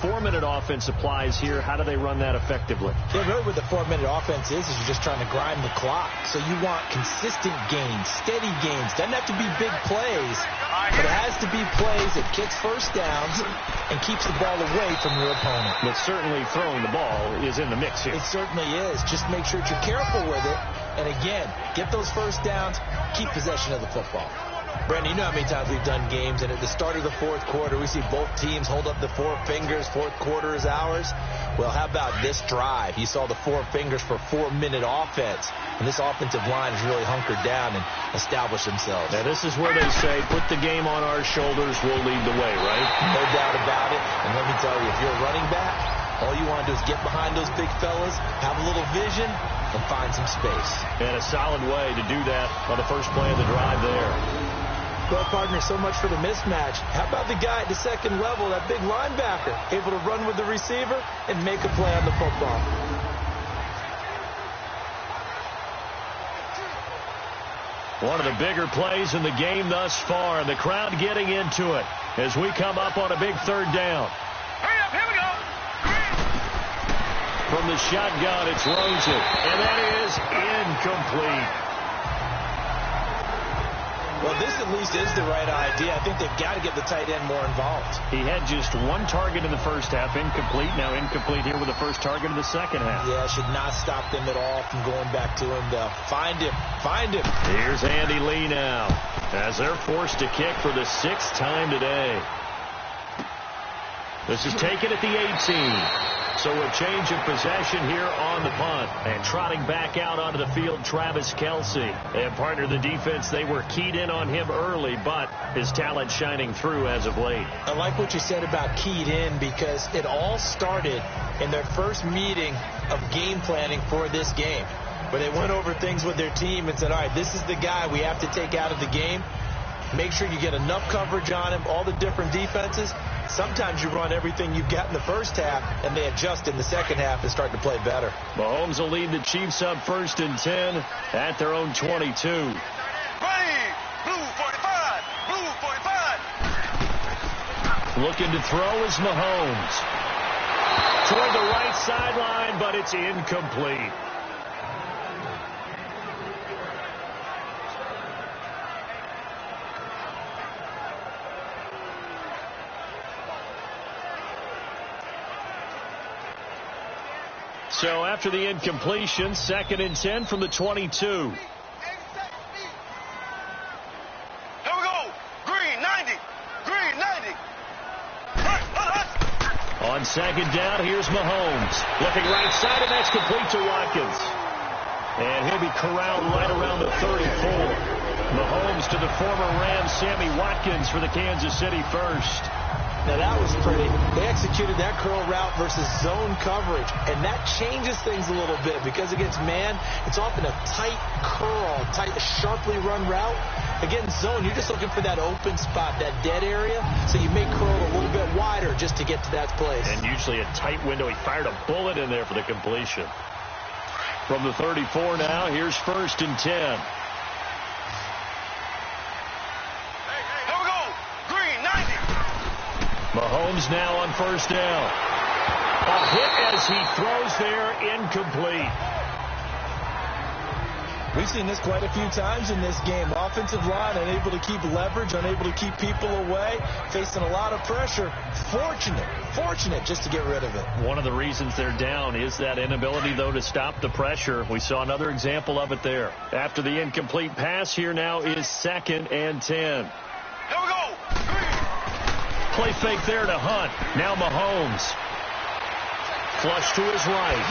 4-minute offense applies here. How do they run that effectively? Yeah, really what the 4-minute offense is you're just trying to grind the clock. So you want consistent gains, steady gains. Doesn't have to be big plays, but it has to be plays that gets first downs and keeps the ball away from your opponent. But certainly throwing the ball is in the mix here. It certainly is. Just make sure that you're careful with it. And again, get those first downs, keep possession of the football. Brandon, you know how many times we've done games, and at the start of the fourth quarter, we see both teams hold up the four fingers, fourth quarter is ours. Well, how about this drive? You saw the four fingers for 4-minute offense, and this offensive line has really hunkered down and established themselves. Now, this is where they say, put the game on our shoulders, we'll lead the way, right? No doubt about it, and let me tell you, if you're a running back, all you want to do is get behind those big fellas, have a little vision, and find some space. And a solid way to do that on the first play of the drive there. Well, partner, so much for the mismatch. How about the guy at the second level, that big linebacker, able to run with the receiver and make a play on the football? One of the bigger plays in the game thus far, and the crowd getting into it as we come up on a big third down. Hurry up, here we go. From the shotgun, it's Rosen, and that is incomplete. Well, this at least is the right idea. I think they've got to get the tight end more involved. He had just one target in the first half, incomplete. Now incomplete here with the first target of the second half. Yeah, should not stop them at all from going back to him, though. Find him. Find him. Here's Andy Lee now as they're forced to kick for the 6th time today. This is taken at the 18. So a change of possession here on the punt. And trotting back out onto the field, Travis Kelce. And partner, the defense, they were keyed in on him early, but his talent shining through as of late. I like what you said about keyed in because it all started in their first meeting of game planning for this game, where they went over things with their team and said, all right, this is the guy we have to take out of the game. Make sure you get enough coverage on him, all the different defenses. Sometimes you run everything you've got in the first half, and they adjust in the second half and start to play better. Mahomes will lead the Chiefs up 1st and 10 at their own 22. Ready, blue 45, blue 45. Looking to throw is Mahomes. Toward the right sideline, but it's incomplete. So after the incompletion, 2nd and 10 from the 22. Here we go. Green 90. Green 90. On 2nd down, here's Mahomes. Looking right side, and that's complete to Watkins. And he'll be corralled right around the 34. Mahomes to the former Rams, Sammy Watkins for the Kansas City first. Now, that was pretty. They executed that curl route versus zone coverage, and that changes things a little bit because against man, it's often a tight curl, tight, sharply run route. Against zone, you're just looking for that open spot, that dead area, so you may curl a little bit wider just to get to that place. And usually a tight window. He fired a bullet in there for the completion. From the 34 now, here's 1st and 10. Mahomes now on 1st down. A hit as he throws there, incomplete. We've seen this quite a few times in this game. Offensive line unable to keep leverage, unable to keep people away, facing a lot of pressure. Fortunate just to get rid of it. One of the reasons they're down is that inability, though, to stop the pressure. We saw another example of it there. After the incomplete pass, here now is 2nd and 10. Here we go. Play fake there to Hunt. Now Mahomes. Flush to his right.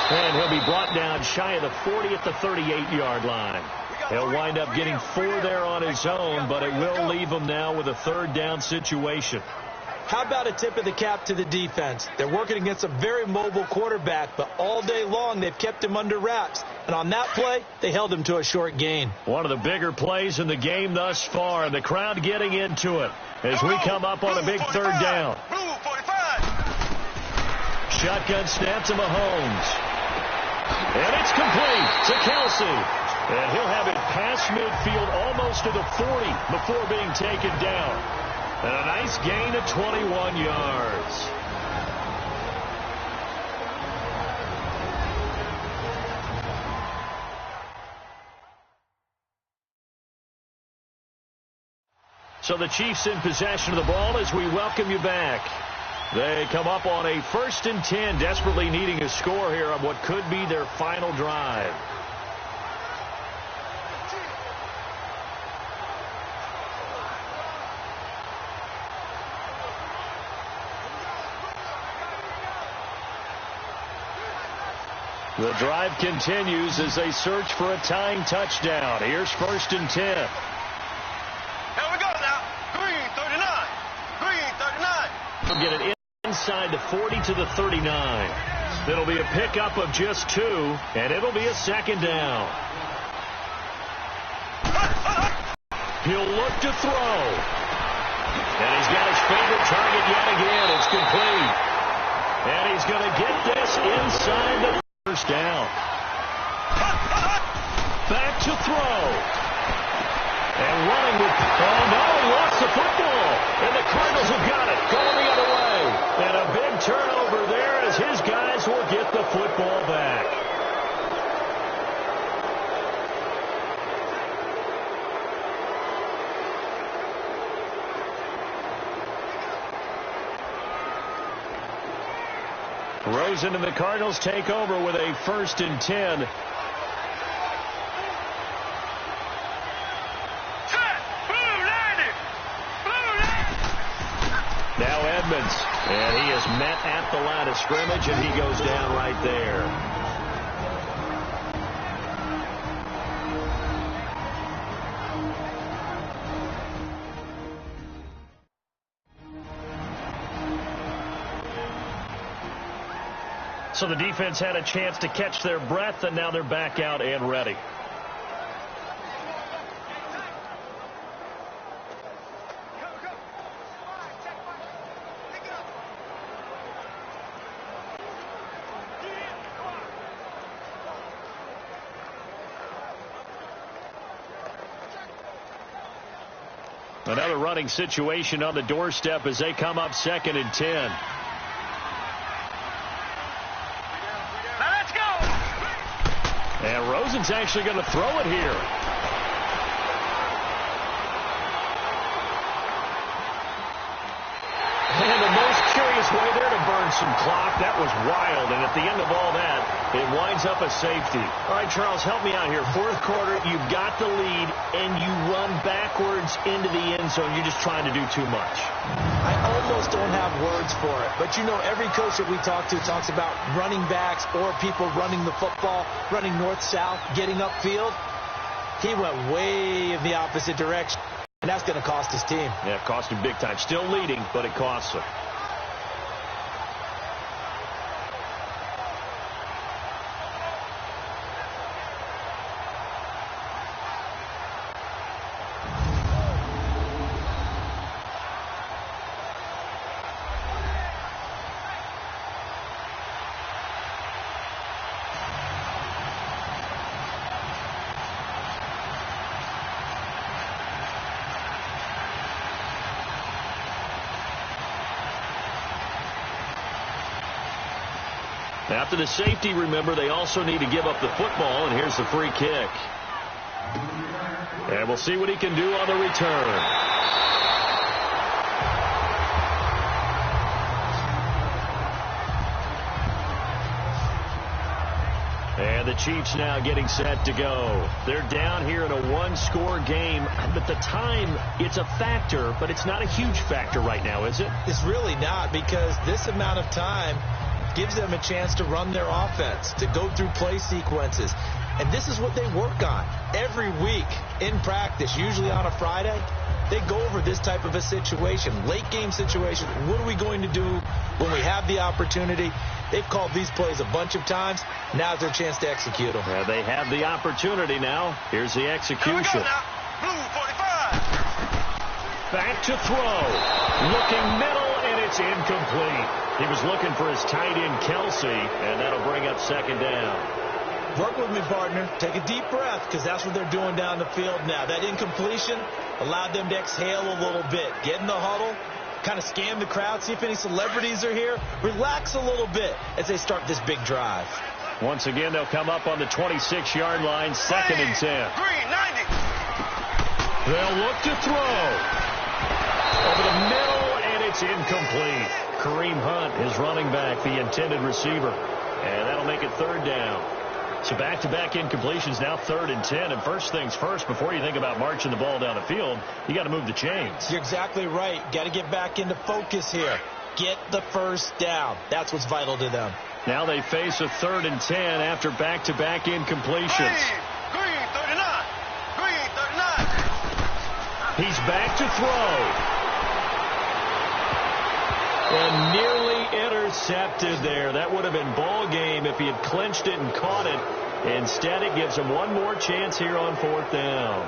And he'll be brought down shy of the 40 at the 38-yard line. He'll wind up getting 4 there on his own, but it will leave him now with a 3rd down situation. How about a tip of the cap to the defense? They're working against a very mobile quarterback, but all day long they've kept him under wraps. And on that play, they held him to a short gain. One of the bigger plays in the game thus far, and the crowd getting into it as we come up on a big 3rd down. Blue 45. Shotgun snap to Mahomes. And it's complete to Kelce. And he'll have it past midfield almost to the 40 before being taken down. And a nice gain of 21 yards. So the Chiefs in possession of the ball as we welcome you back. They come up on a 1st and 10, desperately needing a score here on what could be their final drive. The drive continues as they search for a tying touchdown. Here's 1st and 10. Here we go now. Green 39. Green 39. They'll get it inside the 40 to the 39. It'll be a pickup of just 2, and it'll be a 2nd down. He'll look to throw. And he's got his favorite target yet again. It's complete. And he's going to get this inside the 1st down. Back to throw. And running with, oh no, lost the football. And the Cardinals have got it, going the other way. And a big turnover there as his guys will get the football back. Rosen and the Cardinals take over with a 1st and 10. Now Edmonds, and he is met at the line of scrimmage, and he goes down right there. So the defense had a chance to catch their breath, and now they're back out and ready. Another running situation on the doorstep as they come up 2nd and 10. And Rosen's actually going to throw it here. And the most curious way there to burn some clock. That was wild. And at the end of all that, it winds up a safety. All right, Charles, help me out here. 4th quarter, you've got the lead, and you run backwards into the end zone. You're just trying to do too much. I almost don't have words for it. But, you know, every coach that we talk to talks about running backs or people running the football, running north-south, getting upfield. He went way in the opposite direction, and that's going to cost his team. Yeah, it cost him big time. Still leading, but it costs him. After the safety, remember, they also need to give up the football, and here's the free kick. And we'll see what he can do on the return. And the Chiefs now getting set to go. They're down here in a 1-score game. But the time, it's a factor, but it's not a huge factor right now, is it? It's really not, because this amount of time gives them a chance to run their offense, to go through play sequences. And this is what they work on every week in practice, usually on a Friday. They go over this type of a situation, late game situation. What are we going to do when we have the opportunity? They've called these plays a bunch of times. Now's their chance to execute them. Yeah, they have the opportunity now. Here's the execution. Here we go now. Blue 45. Back to throw. Looking middle, and it's incomplete. He was looking for his tight end, Kelsey, and that'll bring up 2nd down. Work with me, partner. Take a deep breath, because that's what they're doing down the field now. That incompletion allowed them to exhale a little bit. Get in the huddle, kind of scan the crowd, see if any celebrities are here. Relax a little bit as they start this big drive. Once again, they'll come up on the 26-yard line, 2nd and 10. Green 90. They'll look to throw. Over the middle, and it's incomplete. Kareem Hunt, his running back, the intended receiver. And that'll make it third down. So back-to-back incompletions, now 3rd and 10. And first things first, before you think about marching the ball down the field, you got to move the chains. You're exactly right. Got to get back into focus here. Get the first down. That's what's vital to them. Now they face a 3rd and 10 after back-to-back incompletions. Green 39. Green 39. He's back to throw. And nearly intercepted there. That would have been ball game if he had clinched it and caught it. Instead, it gives him one more chance here on 4th down.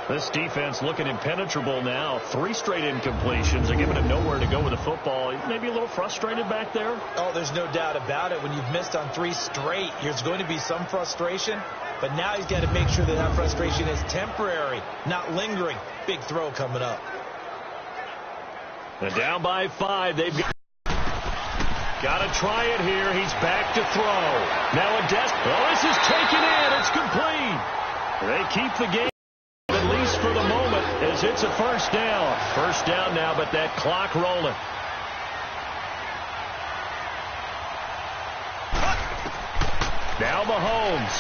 This defense looking impenetrable now. 3 straight incompletions. They're giving him nowhere to go with the football. Maybe a little frustrated back there. Oh, there's no doubt about it. When you've missed on 3 straight, there's going to be some frustration. But now he's got to make sure that that frustration is temporary, not lingering. Big throw coming up. And down by 5. They've got to try it here. He's back to throw. Now a this is taken in. It's complete. They keep the game, at least for the moment, as it's a first down. First down now, but that clock rolling. Now Mahomes.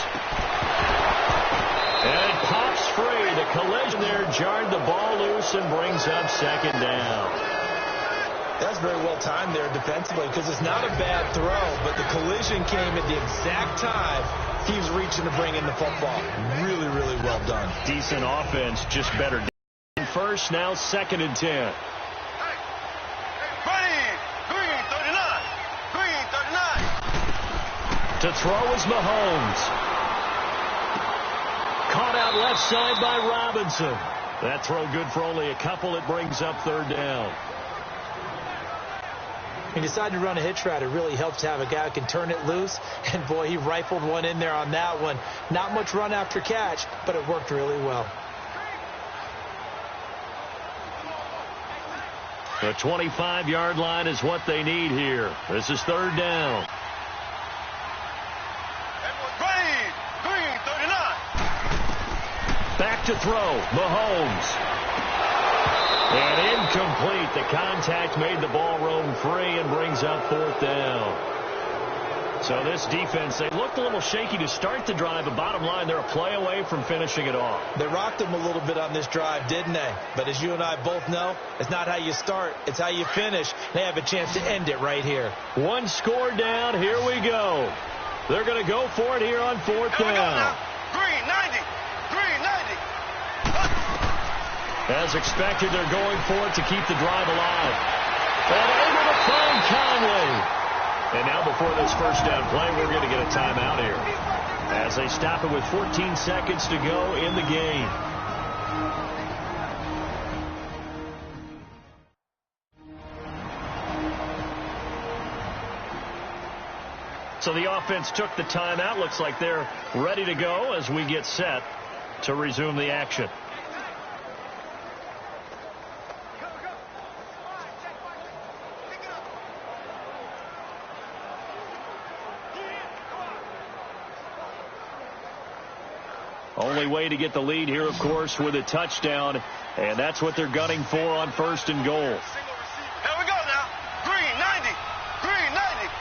And it pops free. The collision there jarred the ball loose and brings up 2nd down. That's very well timed there defensively because it's not a bad throw, but the collision came at the exact time he was reaching to bring in the football. Really, really well done. Decent offense, just better. First, now 2nd and 10. Ready. Green 39. Green 39. To throw is Mahomes. Caught out left side by Robinson. That throw good for only a couple. It brings up 3rd down. He decided to run a hitch route. It really helps to have a guy who can turn it loose. And, boy, he rifled one in there on that one. Not much run after catch, but it worked really well. The 25-yard line is what they need here. This is 3rd down. Ready. Green 39. Back to throw. Mahomes. And incomplete. The contact made the ball roam free and brings up 4th down. So this defense, they looked a little shaky to start the drive, but bottom line, they're a play away from finishing it off. They rocked him a little bit on this drive, didn't they? But as you and I both know, it's not how you start, it's how you finish. They have a chance to end it right here. 1 score down. Here we go. They're going to go for it here on 4th down. Green 90. Green 90. As expected, they're going for it to keep the drive alive. And able to find Conley. And now before this first down play, we're going to get a timeout here as they stop it with 14 seconds to go in the game. So the offense took the timeout. Looks like they're ready to go as we get set to resume the action. Only way to get the lead here, of course, with a touchdown, and that's what they're gunning for on 1st and goal. Here we go now. Green 90. Green 90.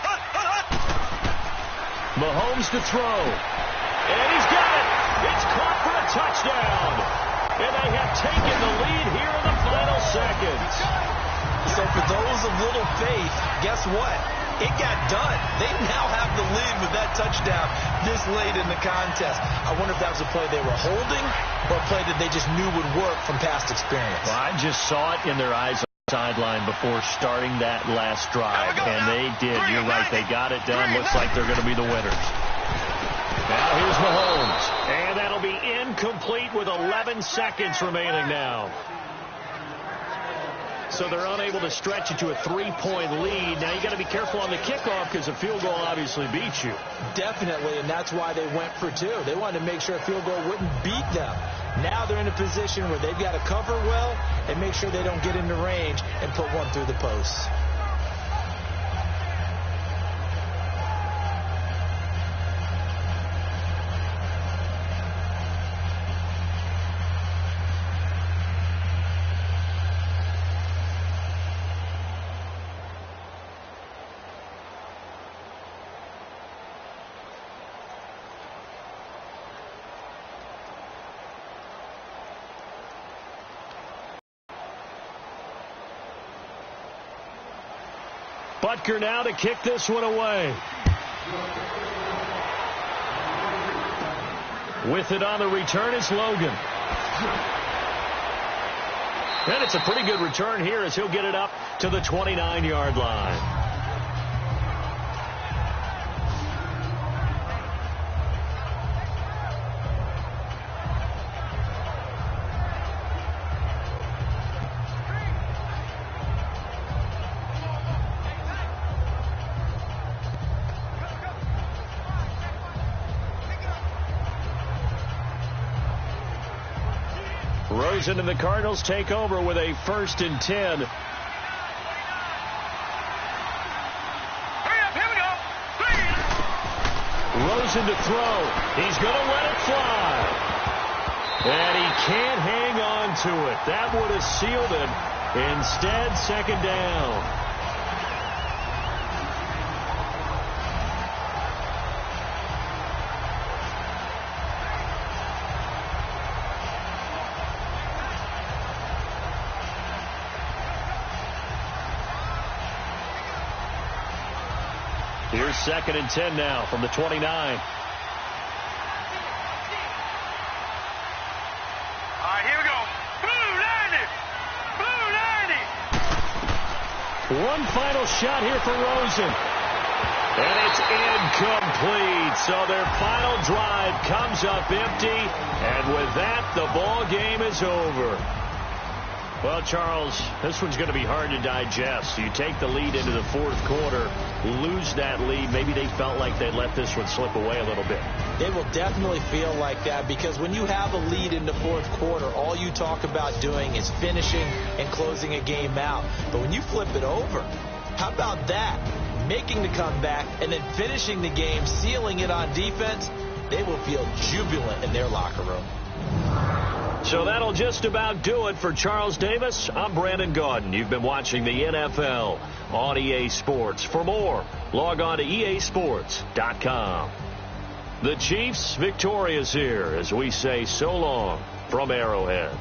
Hut, hut, hut. Mahomes to throw. And he's got it. It's caught for a touchdown. And they have taken the lead here in the final seconds. So for those of little faith, guess what? It got done. They now have the lead with that touchdown this late in the contest. I wonder if that was a play they were holding or a play that they just knew would work from past experience. Well, I just saw it in their eyes on the sideline before starting that last drive, and they did. You're right. They got it done. Looks like they're going to be the winners. Now here's Mahomes, and that'll be incomplete with 11 seconds remaining now. So they're unable to stretch it to a 3-point lead. Now you got to be careful on the kickoff because a field goal obviously beats you. Definitely, and that's why they went for 2. They wanted to make sure a field goal wouldn't beat them. Now they're in a position where they've got to cover well and make sure they don't get into range and put one through the posts. Butker now to kick this one away. With it on the return is Logan. And it's a pretty good return here as he'll get it up to the 29-yard line. Rosen and the Cardinals take over with a 1st and 10. Hurry up, here we go. Rosen to throw. He's going to let it fly. And he can't hang on to it. That would have sealed it. Instead, 2nd down. Here's 2nd and 10 now from the 29. All right, here we go. Blue 90. Blue 90. One final shot here for Rosen. And it's incomplete. So their final drive comes up empty. And with that, the ball game is over. Well, Charles, this one's going to be hard to digest. You take the lead into the 4th quarter, lose that lead. Maybe they felt like they let this one slip away a little bit. They will definitely feel like that because when you have a lead in the 4th quarter, all you talk about doing is finishing and closing a game out. But when you flip it over, how about that? Making the comeback and then finishing the game, sealing it on defense, they will feel jubilant in their locker room. So that'll just about do it for Charles Davis. I'm Brandon Gaudin. You've been watching the NFL on EA Sports. For more, log on to easports.com. The Chiefs victorious here as we say so long from Arrowhead.